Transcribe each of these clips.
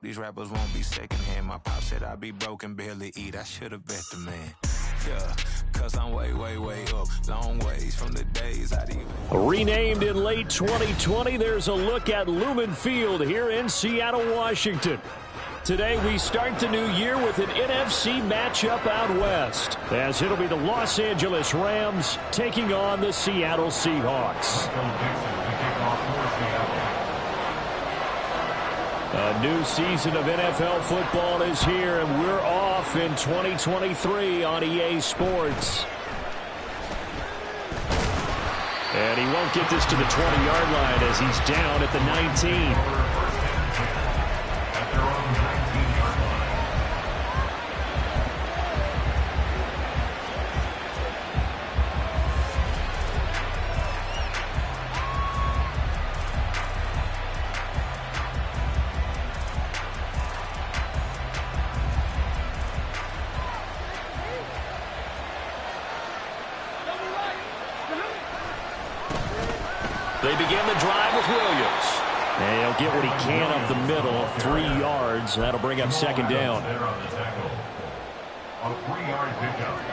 These rappers won't be secondhand. My pop said I'd be broke and barely eat. I should have bet the man. Yeah, cause I'm way, way, way up. Long ways from the days I'd even... Renamed in late 2020, there's a look at Lumen Field here in Seattle, Washington. Today we start the new year with an NFC matchup out west, as it'll be the Los Angeles Rams taking on the Seattle Seahawks. A new season of NFL football is here, and we're off in 2023 on EA Sports. And he won't get this to the 20-yard line as he's down at the 19. They begin the drive with Williams. And he'll get what he can up the middle, 3 yards. That'll bring up second down.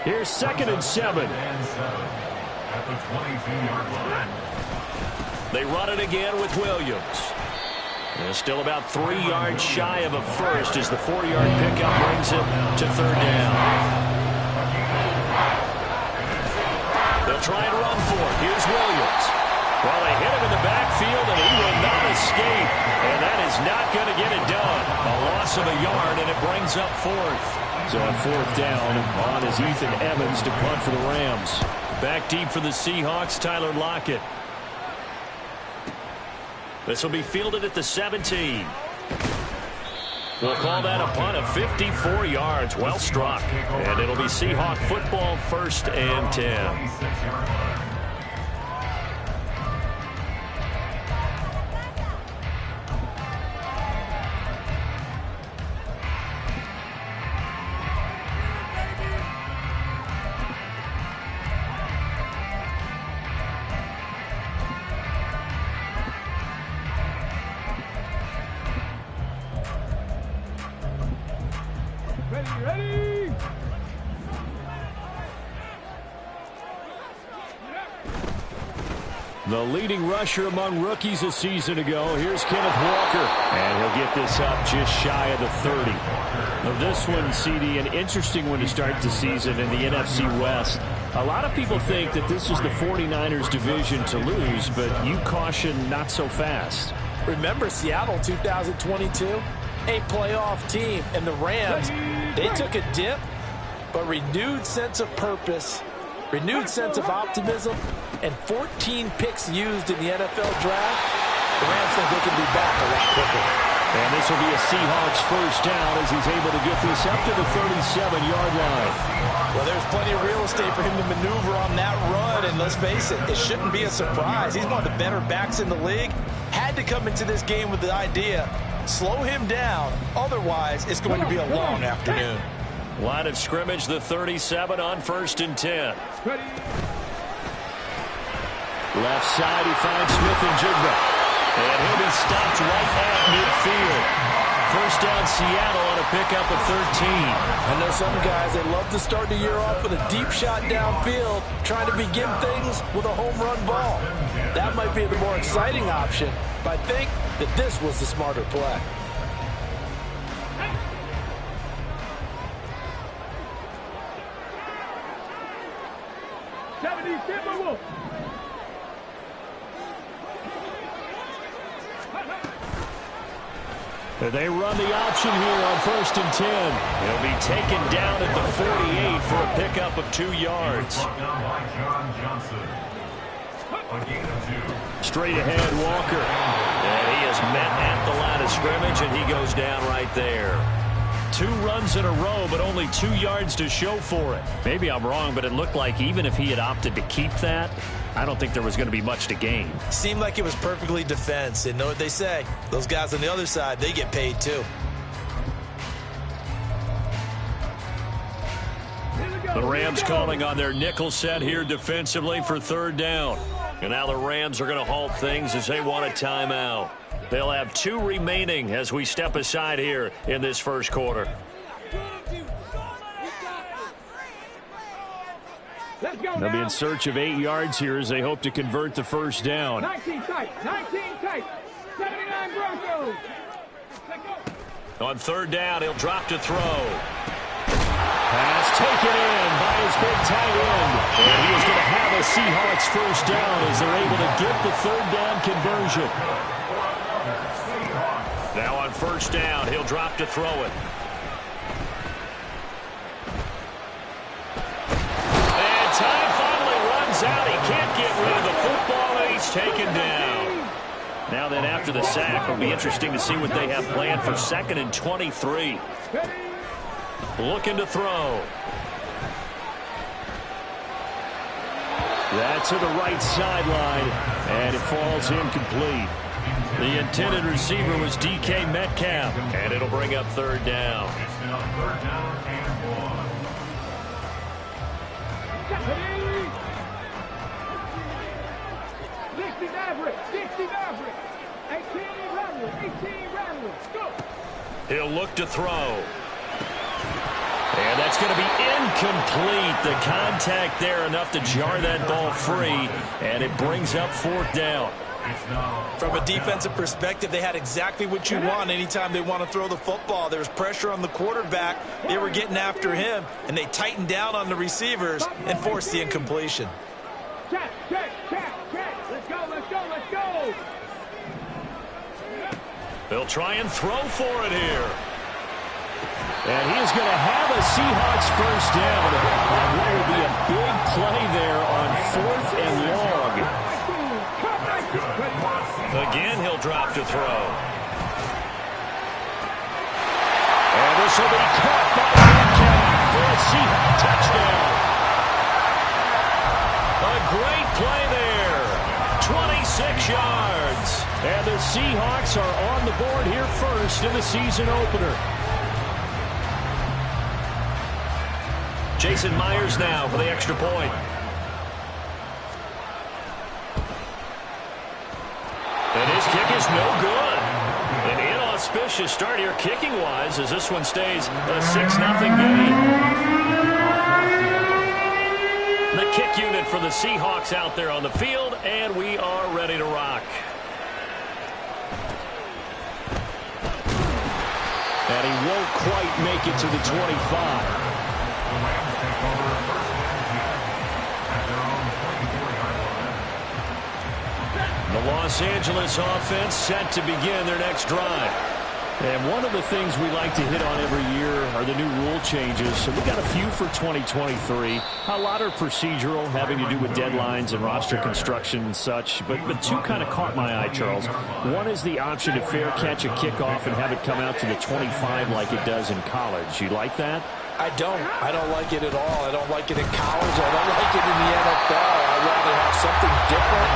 Here's 2nd and 7. They run it again with Williams. They're still about 3 yards shy of a first as the 4-yard pickup brings it to third down. They'll try and run for it. Here's Williams. Well, they hit him in the backfield, and he will not escape. And that is not going to get it done. A loss of a yard, and it brings up 4th. So on 4th down, on is Ethan Evans to punt for the Rams. Back deep for the Seahawks, Tyler Lockett. This will be fielded at the 17. We'll call that a punt of 54 yards. Well struck. And it'll be Seahawk football, 1st and 10. Ready! The leading rusher among rookies a season ago. Here's Kenneth Walker. And he'll get this up just shy of the 30. Now this one, CD, an interesting one to start the season in the NFC West. A lot of people think that this is the 49ers division to lose, but you caution not so fast. Remember Seattle 2022? A playoff team, and the Rams, they took a dip, but renewed sense of purpose, renewed sense of optimism, and 14 picks used in the NFL draft. The Rams think they can be back a lot quicker. And this will be a Seahawks first down as he's able to get this up to the 37-yard line. Well, there's plenty of real estate for him to maneuver on that run, and let's face it, it shouldn't be a surprise. He's one of the better backs in the league. Had to come into this game with the idea, slow him down, otherwise it's going to be a long afternoon. Line of scrimmage, the 37 on 1st and 10. Left side, he finds Smith-Njigba. And he'll be stopped right at midfield. First down Seattle on a pickup of 13. I know some guys, they love to start the year off with a deep shot downfield, trying to begin things with a home run ball. That might be the more exciting option, but I think that this was the smarter play. They run the option here on 1st and 10. He'll be taken down at the 48 for a pickup of 2 yards. Straight ahead, Walker. And he is met at the line of scrimmage, and he goes down right there. 2 runs in a row, but only 2 yards to show for it. Maybe I'm wrong, but it looked like even if he had opted to keep that, I don't think there was going to be much to gain. Seemed like it was perfectly defense. And know what they say? Those guys on the other side, they get paid too. The Rams calling on their nickel set here defensively for 3rd down. And now the Rams are going to halt things as they want a timeout. They'll have 2 remaining as we step aside here in this first quarter. They'll be in search of 8 yards here as they hope to convert the first down. 19 tight, 79 Broncos. On third down, he'll drop to throw. Pass taken in by his big tight end. And he is going to have a Seahawks first down as they're able to get the third down conversion. Now on first down, he'll drop to throw it. And time finally runs out. He can't get rid of the football, and he's taken down. Now then, after the sack, it'll be interesting to see what they have planned for 2nd and 23. Looking to throw. That's to the right sideline, and it falls incomplete. The intended receiver was DK Metcalf, and it'll bring up third down. He'll look to throw. And that's going to be incomplete. The contact there enough to jar that ball free, and it brings up 4th down. From a defensive perspective, they had exactly what you want anytime they want to throw the football. There was pressure on the quarterback. They were getting after him, and they tightened down on the receivers and forced the incompletion. Check. Let's go. They'll try and throw for it here. And he is going to have a Seahawks first down. And what will be a big play there on 4th and long. Again, he'll drop to throw. And this will be caught by Metcalf for a Seahawks touchdown. A great play there. 26 yards. And the Seahawks are on the board here first in the season opener. Jason Myers now for the extra point. And his kick is no good. An inauspicious start here kicking-wise as this one stays a 6-0 game. The kick unit for the Seahawks out there on the field, and we are ready to rock. And he won't quite make it to the 25. The Los Angeles offense set to begin their next drive. And one of the things we like to hit on every year are the new rule changes. So we got a few for 2023. A lot are procedural, having to do with deadlines and roster construction and such. But 2 kind of caught my eye, Charles. One is the option to fair catch a kickoff and have it come out to the 25 like it does in college. You like that? I don't like it at all. I don't like it in college. I don't like it in the NFL. I'd rather have something different.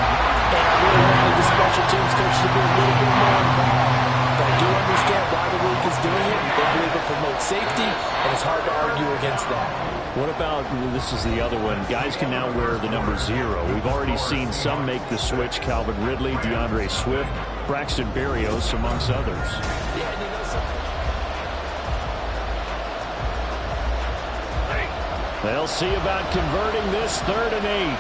And I really wanted the special teams coach to be a little bit more involved. But I do understand why the league is doing it. They believe it promotes safety, and it's hard to argue against that. What about, this is the other one, guys can now wear the number 0. We've already seen some make the switch. Calvin Ridley, DeAndre Swift, Braxton Berrios, amongst others. Yeah, and you know something. They'll see about converting this 3rd and 8.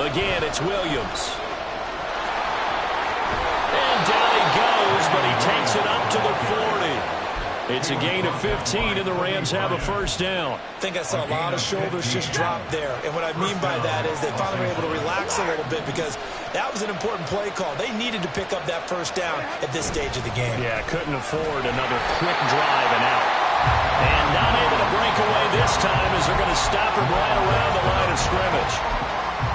Again, it's Williams. And down he goes, but he takes it up to the 40. It's a gain of 15, and the Rams have a first down. I think I saw a lot of shoulders just drop there. And what I mean by that is they finally were able to relax a little bit because that was an important play call. They needed to pick up that first down at this stage of the game. Yeah, couldn't afford another quick drive and out. And not able to break away this time as they're going to stop him right around the line of scrimmage.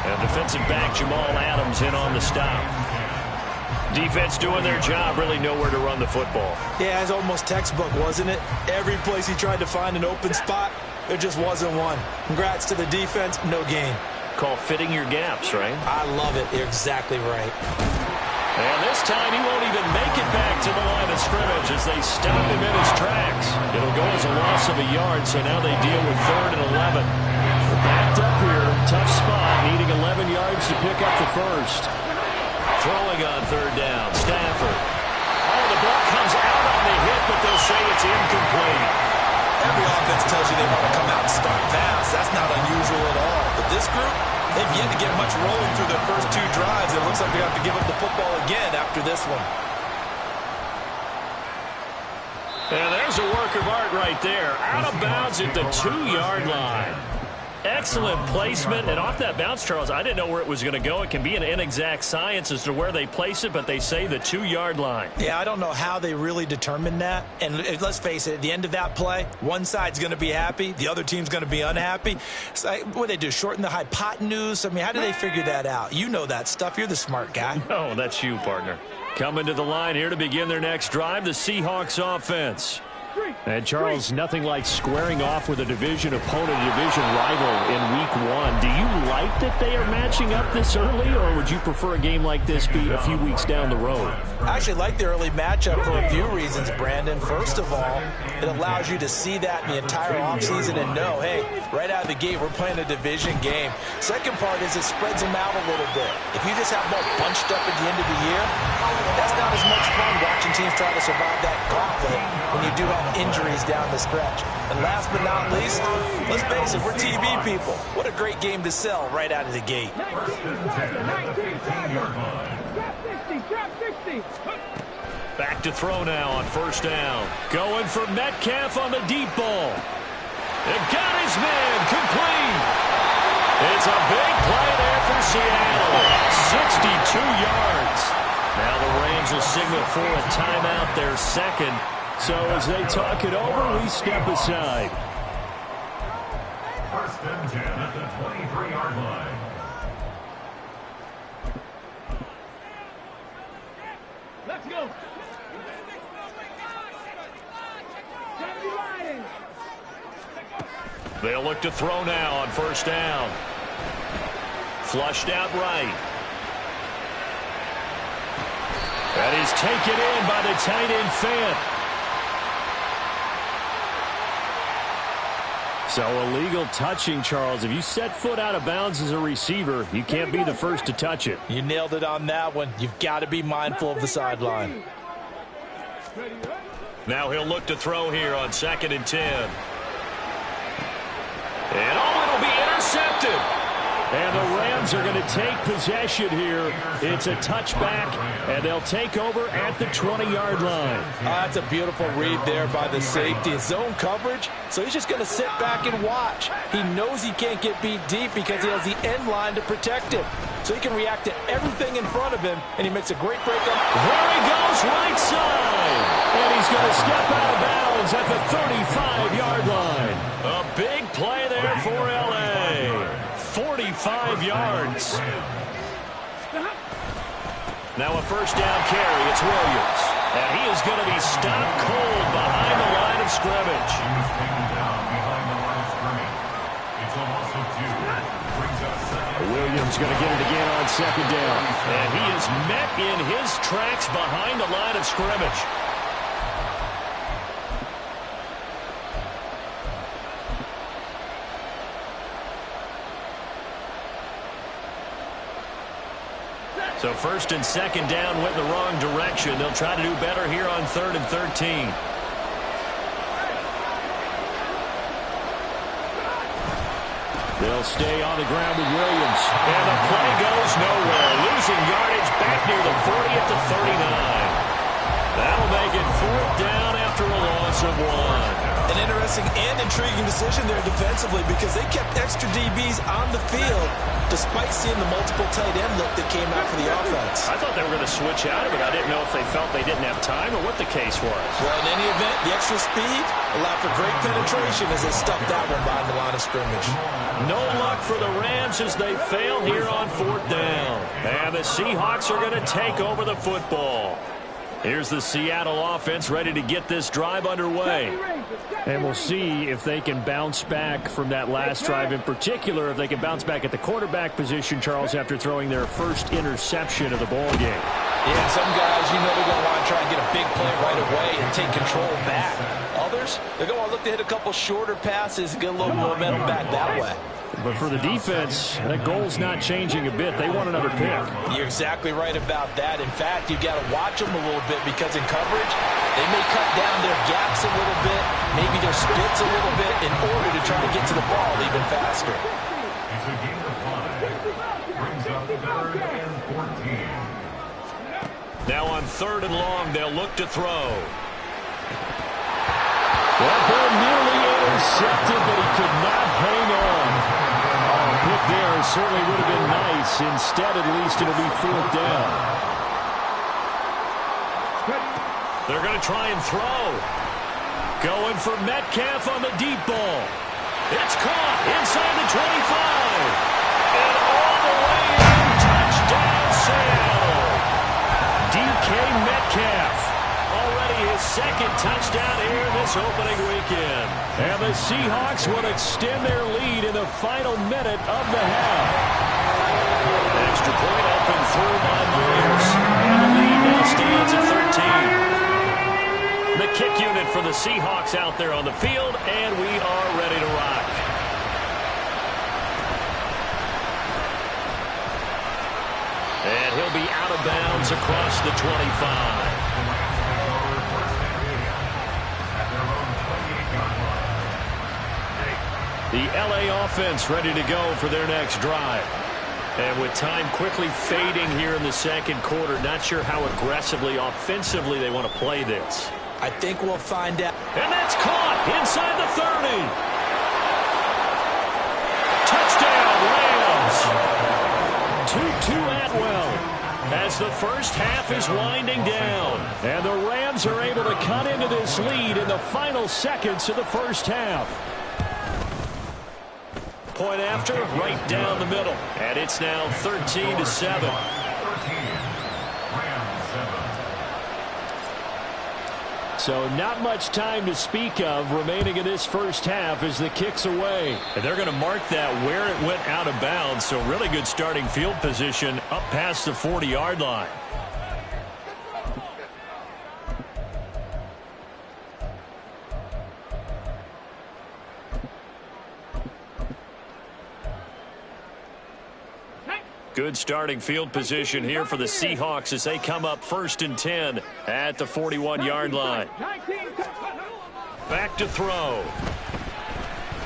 And defensive back Jamal Adams in on the stop. Defense doing their job, really nowhere to run the football. Yeah, it's almost textbook, wasn't it? Every place he tried to find an open spot, there just wasn't one. Congrats to the defense, no gain. Call fitting your gaps, right? I love it. You're exactly right. And this time he won't even make it back to the line of scrimmage as they stop him in his tracks. It'll go as a loss of a yard, so now they deal with 3rd and 11. They're backed up here. Tough spot, needing 11 yards to pick up the first. Throwing on 3rd down, Stafford. Oh, the ball comes out on the hit, but they'll say it's incomplete. Every offense tells you they want to come out and start fast. That's not unusual at all. But this group, they've yet to get much rolling through their first 2 drives. It looks like they have to give up the football again after this one. And there's a work of art right there. Out of bounds at the 2-yard line. Excellent placement, and off that bounce, Charles, I didn't know where it was going to go. It can be an inexact science as to where they place it, but they say the 2-yard line. Yeah, I don't know how they really determined that. And let's face it, at the end of that play, one side's going to be happy, the other team's going to be unhappy. So what do they do, shorten the hypotenuse? I mean, how do they figure that out? You know that stuff. You're the smart guy. No, that's you, partner. Coming to the line here to begin their next drive, the Seahawks offense. And, Charles, nothing like squaring off with a division opponent, a division rival in Week 1. Do you like that they are matching up this early, or would you prefer a game like this be a few weeks down the road? I actually like the early matchup for a few reasons, Brandon. First of all, it allows you to see that in the entire offseason and know, hey, right out of the gate, we're playing a division game. Second part is it spreads them out a little bit. If you just have them all bunched up at the end of the year, that's not as much fun watching teams try to survive that gauntlet when you do have injuries down the stretch. And last but not least, let's face it, we're TV people. What a great game to sell right out of the gate. 19-7. Trap 60, trap 60. Back to throw now on 1st down. Going for Metcalf on the deep ball. They've got his man complete. It's a big play there for Seattle. 62 yards. Now the Rams will signal for a timeout, their second. So as they talk it over, we step aside. 1st and 10 at the 23-yard line. Let's go. They'll look to throw now on 1st down. Flushed out right. And he's taken in by the tight end Fant. So illegal touching, Charles. If you set foot out of bounds as a receiver, you can't be the first to touch it. You nailed it on that one. You've got to be mindful of the sideline. Now he'll look to throw here on 2nd and 10. And it'll be intercepted. And the Rams are going to take possession here. It's a touchback, and they'll take over at the 20-yard line. That's a beautiful read there by the safety. Zone coverage, so he's just going to sit back and watch. He knows he can't get beat deep because he has the end line to protect him. So he can react to everything in front of him, and he makes a great break up. There he goes, right side. And he's going to step out of bounds at the 35-yard line. A big play there for L.A. 45 yards. Now a 1st down carry. It's Williams. And he is going to be stopped cold behind the line of scrimmage. Williams going to get it again on 2nd down. And he is met in his tracks behind the line of scrimmage. So 1st and 2nd down went in the wrong direction. They'll try to do better here on 3rd and 13. They'll stay on the ground with Williams. And the play goes nowhere. Losing yardage back near the 40 at the 39. That'll make it 4th down after a loss of 1. An interesting and intriguing decision there defensively because they kept extra DBs on the field despite seeing the multiple tight end look that came out for the offense. I thought they were going to switch out of it. I didn't know if they felt they didn't have time or what the case was. Well, in any event, the extra speed allowed for great penetration as they stuffed that one behind the line of scrimmage. No luck for the Rams as they fail here on 4th down. And the Seahawks are going to take over the football. Here's the Seattle offense ready to get this drive underway. And we'll see if they can bounce back from that last drive. In particular, if they can bounce back at the quarterback position, Charles, after throwing their first interception of the ball game. Yeah, some guys, you know they're going to want to try and get a big play right away and take control back. Others, they're going to look to hit a couple shorter passes and get a little momentum back that way. But for the defense, that goal's not changing a bit. They want another pick. You're exactly right about that. In fact, you've got to watch them a little bit because in coverage, they may cut down their gaps a little bit, maybe their splits a little bit in order to try to get to the ball even faster. It's a game of 5. Brings up 3rd and 14. Now on 3rd and long, they'll look to throw. That ball nearly intercepted, but he could not hang on. Pick there certainly would have been nice. Instead, at least, it'll be 4th down. They're going to try and throw. Going for Metcalf on the deep ball. It's caught inside the 25. And all the way in. Touchdown, Sale. DK Metcalf. Already his 2nd touchdown here this opening weekend. And the Seahawks will extend their lead in the final minute of the half. Extra point up and through by Myers. And the lead now stands at 13. The kick unit for the Seahawks out there on the field, and we are ready to rock. And he'll be out of bounds across the 25. The LA offense ready to go for their next drive. And with time quickly fading here in the 2nd quarter, not sure how aggressively, offensively they want to play this. I think we'll find out. And that's caught inside the 30. Touchdown, Rams. 2-2 Atwell as the first half is winding down. And the Rams are able to cut into this lead in the final seconds of the first half. Point after, right down the middle. And it's now 13-7. So not much time to speak of remaining in this first half as the kick's away. And they're going to mark that where it went out of bounds. So really good starting field position up past the 40-yard line. Good starting field position here for the Seahawks as they come up 1st and 10 at the 41-yard line. Back to throw.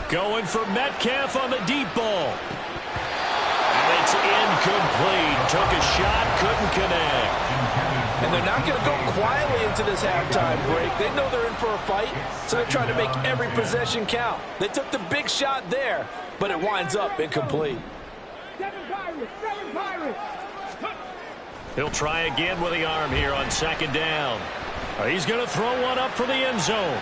Going for Metcalf on the deep ball. And it's incomplete. Took a shot, couldn't connect. And they're not going to go quietly into this halftime break. They know they're in for a fight, so they're trying to make every possession count. They took the big shot there, but it winds up incomplete. 7 Pirates. He'll try again with the arm here on 2nd down. He's going to throw one up for the end zone.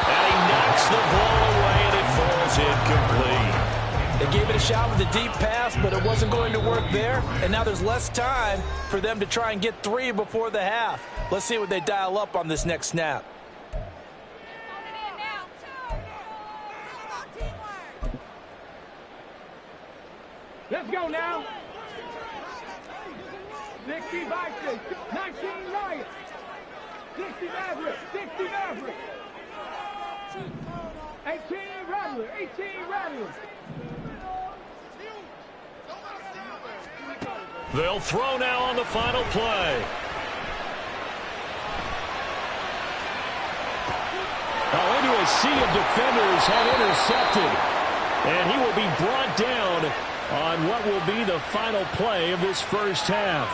And he knocks the ball away, and it falls incomplete. They gave it a shot with a deep pass, but it wasn't going to work there. And now there's less time for them to try and get 3 before the half. Let's see what they dial up on this next snap. Let's go now. 60 Vikings, 19 Lions, 60 Mavericks, 60 Mavericks, 18 Rattlers, 18 Rattlers. They'll throw now on the final play. Now into a sea of defenders have intercepted. And he will be brought down on what will be the final play of this first half.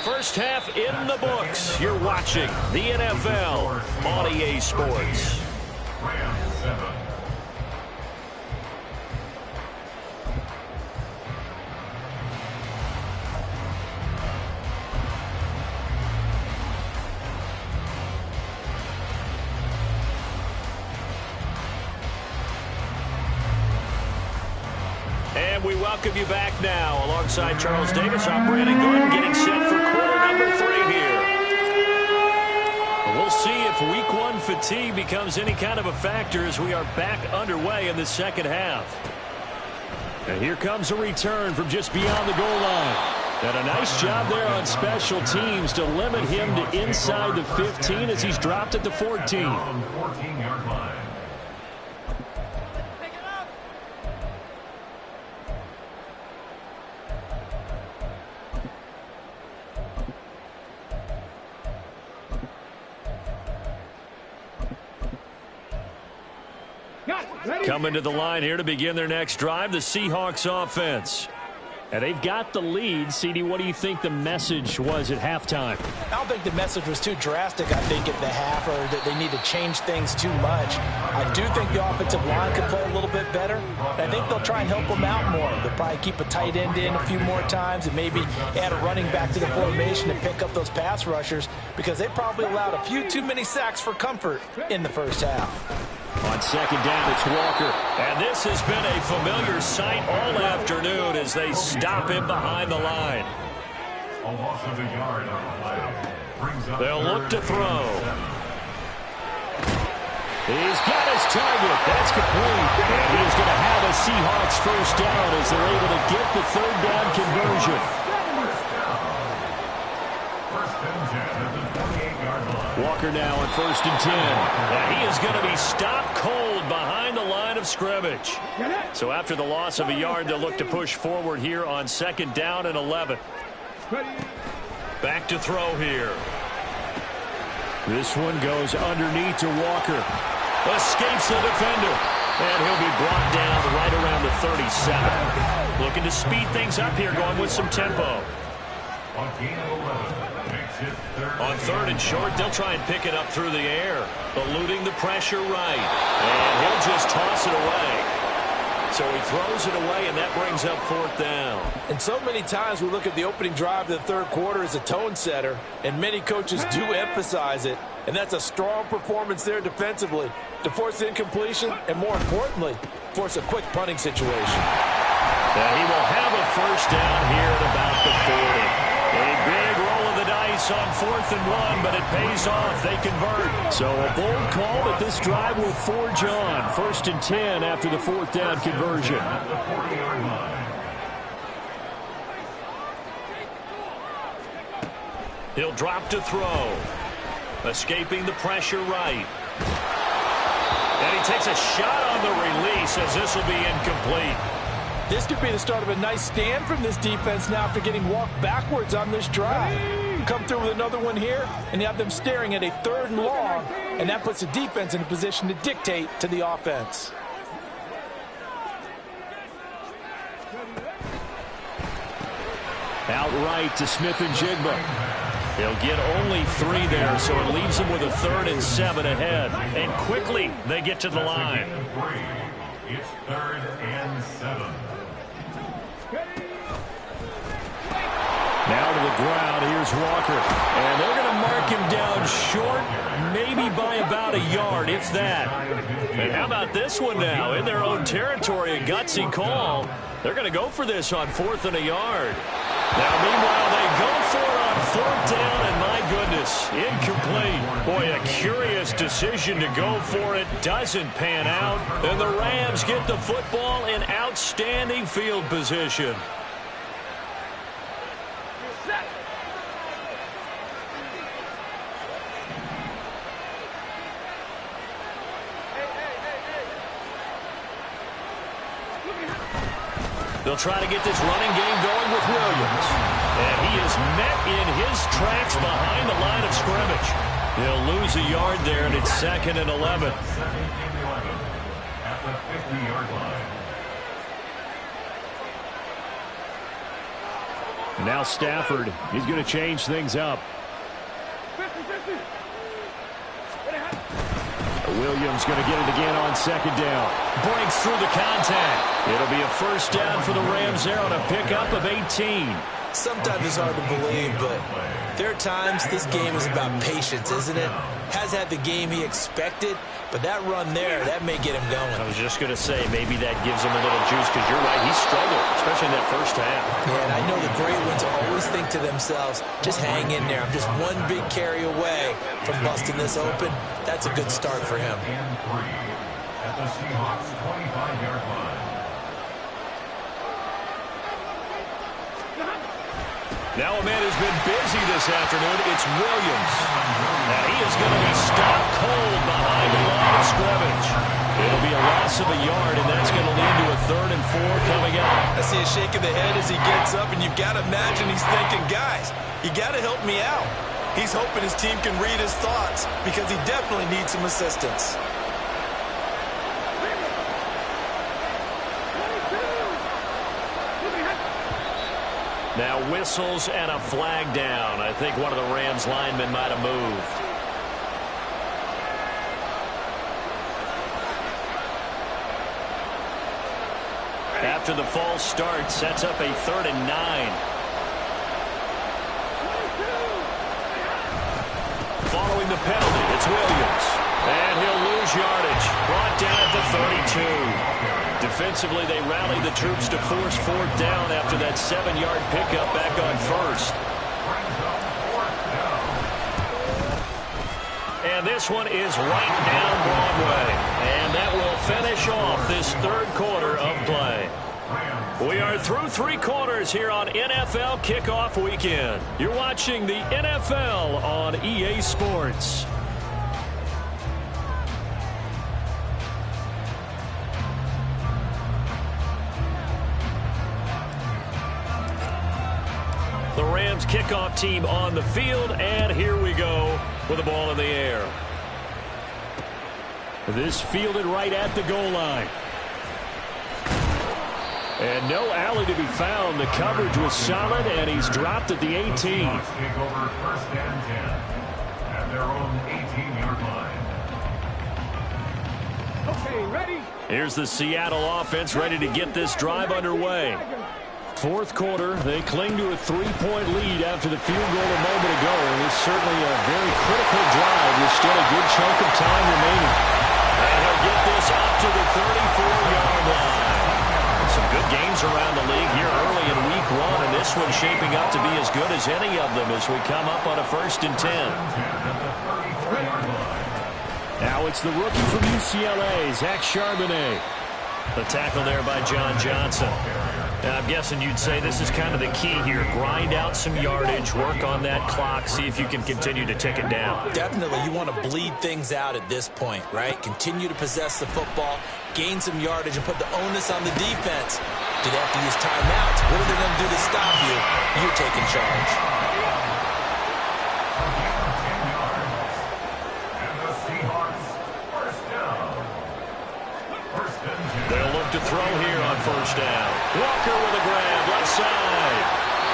First half in the books. You're watching the NFL on EA Sports. Rams 7. And we welcome you back now. Alongside Charles Davis, I'm Brandon Gordon, getting set for quarter number 3 here. We'll We'll see if week one fatigue becomes any kind of a factor as we are back underway in the second half. And here comes a return from just beyond the goal line. And a nice job there on special teams to limit him to inside the 15 as he's dropped at the 14. On 14-yard line. Coming to the line here to begin their next drive, the Seahawks offense. And they've got the lead. CD, what do you think the message was at halftime? I don't think the message was too drastic, I think, at the half, or that they need to change things too much. I do think the offensive line could play a little bit better. I think they'll try and help them out more. They'll probably keep a tight end in a few more times and maybe add a running back to the formation and pick up those pass rushers, because they probably allowed a few too many sacks for comfort in the first half. On second down, it's Walker. And this has been a familiar sight all afternoon as they stop him behind the line. A loss of a yard on the play. Brings up They'll look to throw. third. He's got his target. That's complete. And he's going to have a Seahawks first down as they're able to get the third down conversion. First and 10 at the 28-yard line. Walker now on first and 10. And he is going to be stopped cold behind the line of scrimmage. So after the loss of a yard, they'll look to push forward here on second down and 11. Back to throw here. This one goes underneath to Walker. Escapes the defender. And he'll be brought down right around the 37. Looking to speed things up here, going with some tempo. On gain of 11. Makes it third. On third and short, they'll try and pick it up through the air. Eluding the pressure right. And he'll just toss it away. So he throws it away, and that brings up fourth down. And so many times we look at the opening drive of the third quarter as a tone setter, and many coaches do emphasize it. And that's a strong performance there defensively to force incompletion and, more importantly, force a quick punting situation. And he will have a first down here at about the 40. A big roll of the dice on 4th and 1, but it pays off. They convert. So a bold call, but this drive will forge on. 1st and 10 after the 4th down conversion. At the 40-yard line. He'll drop to throw. Escaping the pressure right. And he takes a shot on the release as this will be incomplete. This could be the start of a nice stand from this defense now after getting walked backwards on this drive. Come through with another one here, and you have them staring at a 3rd and long, and that puts the defense in a position to dictate to the offense. Outright to Smith and Jigba. He'll get only 3 there, so it leaves him with a 3rd and 7 ahead. And quickly, they get to the line. It's 3rd and 7. Now to the ground, here's Walker. And they're going to mark him down short, maybe by about a yard, if that. And how about this one now? In their own territory, a gutsy call. They're going to go for this on 4th and a yard. Now, meanwhile, they go for it on 4th down, and my goodness, incomplete. Boy, a curious decision to go for it. Doesn't pan out. And the Rams get the football in outstanding field position. They'll try to get this running game going with Williams. And he is met in his tracks behind the line of scrimmage. He'll lose a yard there, and it's 2nd and 11. 2nd and 11 at the 50-yard line. Now Stafford, he's going to change things up. Williams going to get it again on 2nd down. Breaks through the contact. It'll be a first down for the Rams there on a pickup of 18. Sometimes it's hard to believe, but there are times this game is about patience, isn't it? has had the game he expected, but that run there, that may get him going. I was just going to say, maybe that gives him a little juice, because you're right, he struggled, especially in that first half. Yeah, and I know the great ones always think to themselves, just hang in there. I'm just one big carry away from busting this open. That's a good start for him. And 3 at the Seahawks 25-yard line. Now a man who's been busy this afternoon, it's Williams. And he is going to be stopped cold behind the line of scrimmage. It'll be a loss of a yard, and that's going to lead to a 3rd and 4 coming up. I see a shake of the head as he gets up, and you've got to imagine he's thinking, guys, you got to help me out. He's hoping his team can read his thoughts because he definitely needs some assistance. Now whistles and a flag down. I think one of the Rams linemen might have moved. After the false start, sets up a 3rd and 9. Following the penalty, it's Williams. And he'll lose yardage. Brought down at the 32. Defensively, they rallied the troops to force 4th down after that 7-yard pickup back on 1st. And this one is right down Broadway. And that will finish off this 3rd quarter of play. We are through 3 quarters here on NFL Kickoff Weekend. You're watching the NFL on EA Sports. The Rams kickoff team on the field, and here we go with the ball in the air. This fielded right at the goal line. And no alley to be found. The coverage was solid, and he's dropped at the 18. Take over 1st and 10 at their own 18-yard line. Okay, ready? Here's the Seattle offense ready to get this drive underway. 4th quarter, they cling to a 3-point lead after the field goal a moment ago. And it's certainly a very critical drive with still a good chunk of time remaining. And he'll get this up to the 34-yard line. Some good games around the league here early in week 1, and this one's shaping up to be as good as any of them as we come up on a 1st and 10. Now it's the rookie from UCLA, Zach Charbonnet. The tackle there by John Johnson. Now, I'm guessing you'd say this is kind of the key here. Grind out some yardage, work on that clock, see if you can continue to tick it down. Definitely, you want to bleed things out at this point, right? Continue to possess the football, gain some yardage, and put the onus on the defense. Do they have to use timeouts? What are they going to do to stop you? You're taking charge. They'll look to throw here on 1st down. Walker with a grab, left side.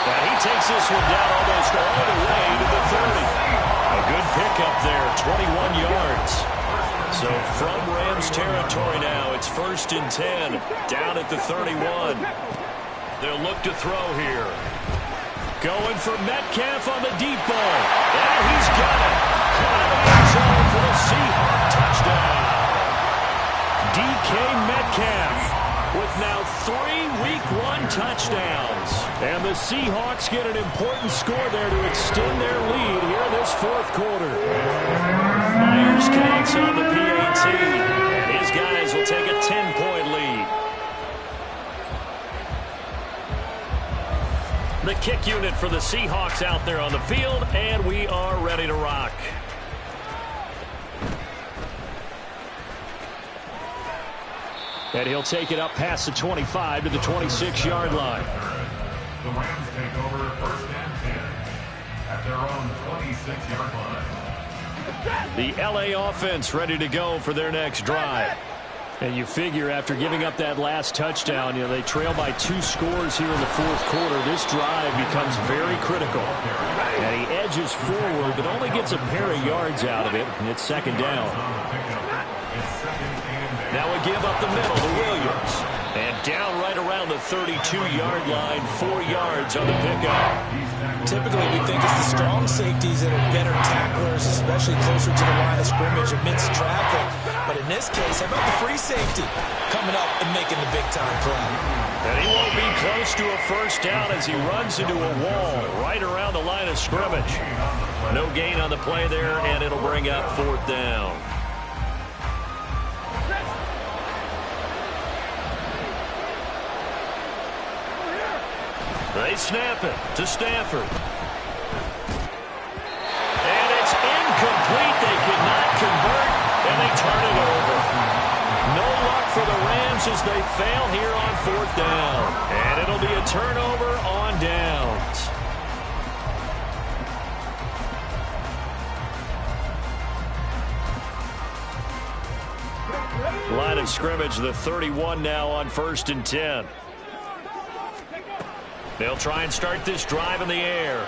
And he takes this one down almost all the way to the 30. A good pickup there, 21 yards. So from Rams territory now, it's 1st and 10, down at the 31. They'll look to throw here. Going for Metcalf on the deep ball. And he's got it. Caught in the end zone for the Seahawks touchdown. DK Metcalf with now 3 Week 1 touchdowns. And the Seahawks get an important score there to extend their lead here in this 4th quarter. Myers counts on the PAT, and his guys will take a 10-point lead. The kick unit for the Seahawks out there on the field, and we are ready to rock. And he'll take it up past the 25 to the 26-yard line. The Rams take over 1st and 10 at their own 26-yard line. The LA offense ready to go for their next drive. And you figure after giving up that last touchdown, they trail by 2 scores here in the 4th quarter. This drive becomes very critical. And he edges forward, but only gets a pair of yards out of it, and it's 2nd down. Now a give up the middle to Williams. And down right around the 32-yard line, 4 yards on the pickup. Typically, we think it's the strong safeties that are better tacklers, especially closer to the line of scrimmage amidst traffic. But in this case, how about the free safety coming up and making the big-time play? And he won't be close to a first down as he runs into a wall right around the line of scrimmage. No gain on the play there, and it'll bring up 4th down. They snap it to Stafford. And it's incomplete. They cannot convert, and they turn it over. No luck for the Rams as they fail here on 4th down. And it'll be a turnover on downs. Line of scrimmage, the 31 now on 1st and 10. They'll try and start this drive in the air.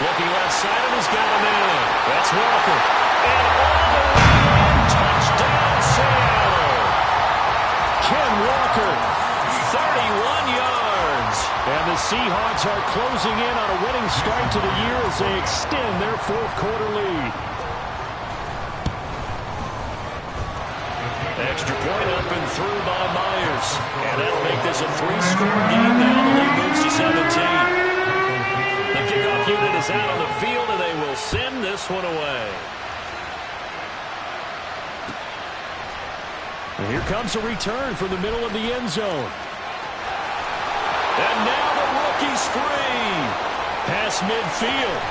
Looking left side, and he's got a man. That's Walker. And all the way in, touchdown Seattle. Ken Walker, 31 yards. And the Seahawks are closing in on a winning start to the year as they extend their 4th quarter lead. Extra point up and through by Myers. And that'll make this a 3-score game now. The lead moves to 17. The kickoff unit is out on the field, and they will send this one away. And here comes a return from the middle of the end zone. And now the rookie's free. Past midfield.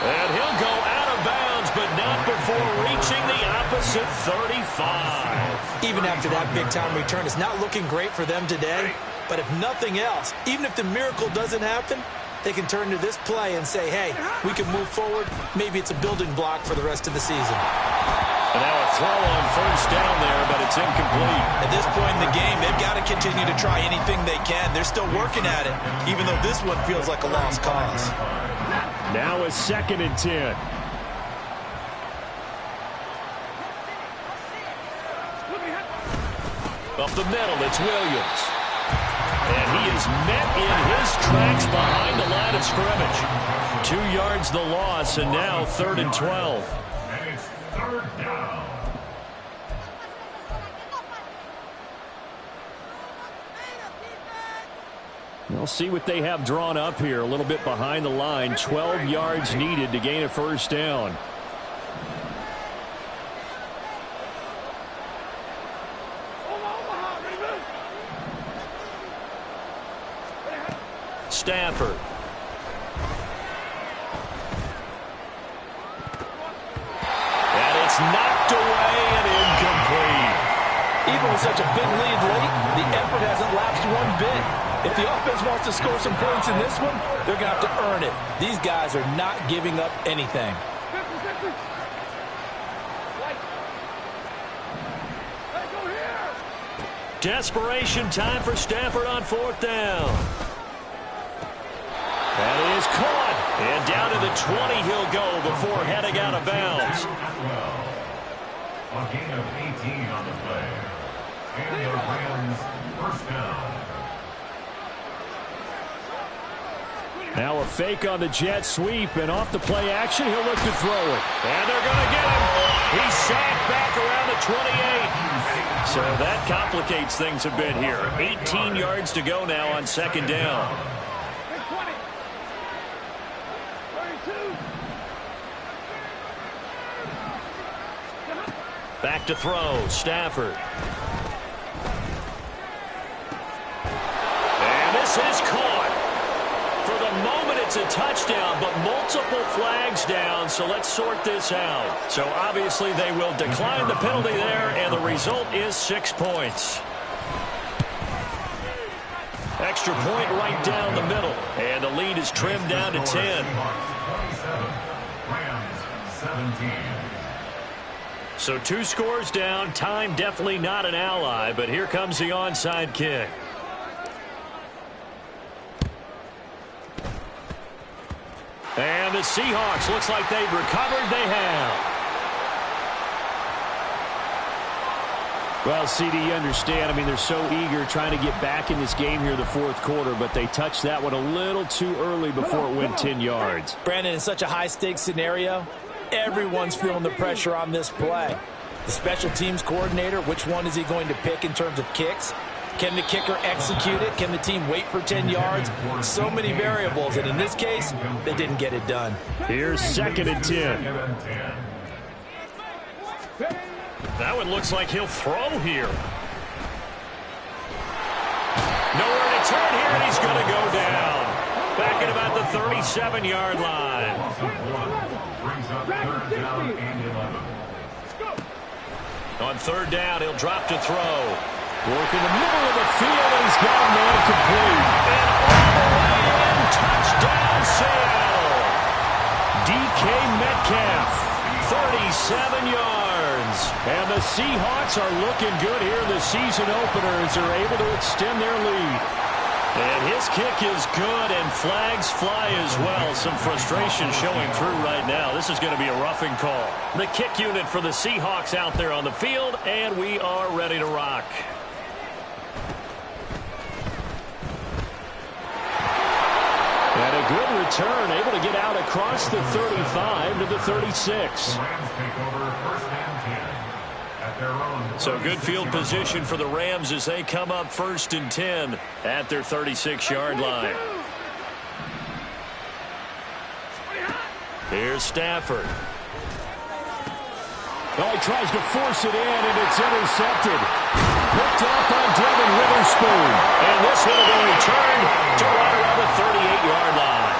And he'll go out of bounds, but not before reaching the opposite 35. Even after that big-time return, it's not looking great for them today. But if nothing else, even if the miracle doesn't happen, they can turn to this play and say, hey, we can move forward. Maybe it's a building block for the rest of the season. And now a throw on 1st down there, but it's incomplete. At this point in the game, they've got to continue to try anything they can. They're still working at it, even though this one feels like a lost cause. Now a 2nd and 10. Up the middle, it's Williams. And he is met in his tracks behind the line of scrimmage. 2 yards the loss, and now 3rd and 12. And it's 3rd down. We'll see what they have drawn up here. A little bit behind the line. 12 yards needed to gain a 1st down. Stafford. And it's knocked away and incomplete. Even with such a big lead late, the effort hasn't lapsed one bit. If the offense wants to score some points in this one, they're going to have to earn it. These guys are not giving up anything. Desperation time for Stafford on 4th down. That is caught. And down to the 20 he'll go before heading out of bounds. A gain of 18 on the play. And the Rams 1st down. Now a fake on the jet sweep, and off the play action, he'll look to throw it. And they're going to get him. He's sacked back around the 28. So that complicates things a bit here. 18 yards to go now on 2nd down. Back to throw, Stafford. And this is caught. For the moment, it's a touchdown, but multiple flags down, so let's sort this out. So obviously they will decline the penalty there, and the result is 6 points. Extra point right down the middle, and the lead is trimmed down to 10. 27, Rams 17. So 2 scores down. Time definitely not an ally, but here comes the onside kick. And the Seahawks, looks like they've recovered. They have. Well, CD, you understand. I mean, they're so eager trying to get back in this game here in the fourth quarter, but they touched that one a little too early before it went 10 yards. Brandon, in such a high-stakes scenario, everyone's feeling the pressure on this play. The special teams coordinator, which one is he going to pick in terms of kicks? Can the kicker execute it? Can the team wait for 10 yards? So many variables, and in this case, they didn't get it done. Here's 2nd and 10. That one looks like he'll throw here. Nowhere to turn here, and he's going to go down. Back at about the 37-yard line. Brings up 3rd down and 11. On 3rd down, he'll drop to throw. Work in the middle of the field, and he's got a man complete. And all the way in, touchdown Seattle. DK Metcalf, 37 yards. And the Seahawks are looking good here in the season opener as they're able to extend their lead. And his kick is good, and flags fly as well. Some frustration showing through right now. This is going to be a roughing call. The kick unit for the Seahawks out there on the field, and we are ready to rock. And a good return, able to get out across the 35 to the 36. Rams take over 1st and 10 at their own. So good field position for the Rams as they come up 1st and 10 at their 36-yard line. Here's Stafford. Oh, he tries to force it in, and it's intercepted. Picked up on Devin Witherspoon. And this one will be returned to right around the 38-yard line.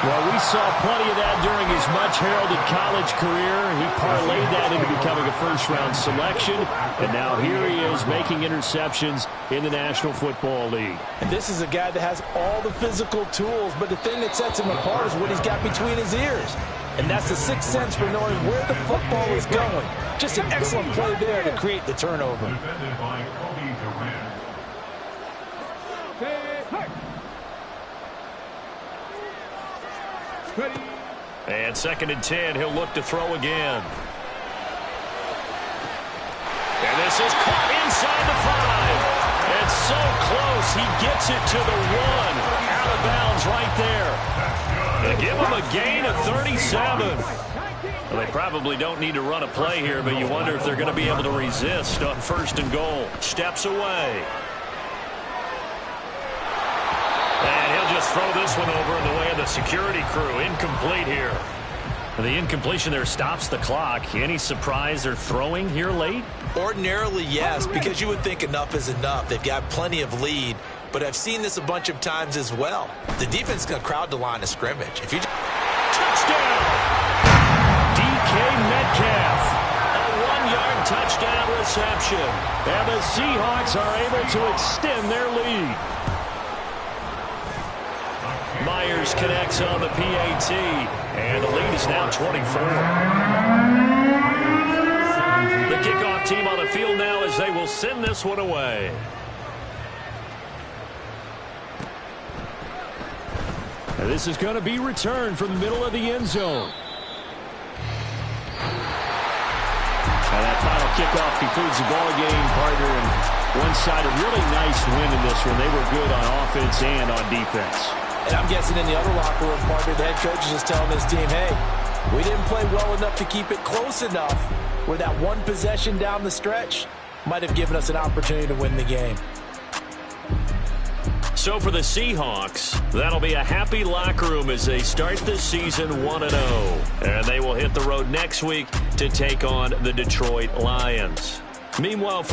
Well, we saw plenty of that during his much-heralded college career. He parlayed that into becoming a first-round selection. And now here he is making interceptions in the National Football League. And this is a guy that has all the physical tools, but the thing that sets him apart is what he's got between his ears. And that's the sixth sense for knowing where the football is going. Just an excellent play there to create the turnover. Defended by Kobe Durant. And 2nd and 10, he'll look to throw again. And this is caught inside the 5. It's so close, he gets it to the 1. Out of bounds right there. They give him a gain of 37. Well, they probably don't need to run a play here, but you wonder if they're going to be able to resist on 1st and goal. Steps away. And he'll just throw this one over in the way of the security crew. Incomplete here. The incompletion there stops the clock. Any surprise they're throwing here late? Ordinarily, yes, because you would think enough is enough. They've got plenty of lead, but I've seen this a bunch of times as well. The defense is going to crowd the line of scrimmage. If you Touchdown! DK Metcalf. A 1-yard touchdown reception. And the Seahawks are able to extend their lead. Myers connects on the PAT, and the lead is now 24. The kickoff team on the field now as they will send this one away. And this is going to be returned from the middle of the end zone. And that final kickoff concludes the ball game, partner, and one side a really nice win in this one. They were good on offense and on defense. And I'm guessing in the other locker room, partner, the head coach is just telling his team, hey, we didn't play well enough to keep it close enough where that one possession down the stretch might have given us an opportunity to win the game. So for the Seahawks, that'll be a happy locker room as they start this season 1-0. And they will hit the road next week to take on the Detroit Lions. Meanwhile,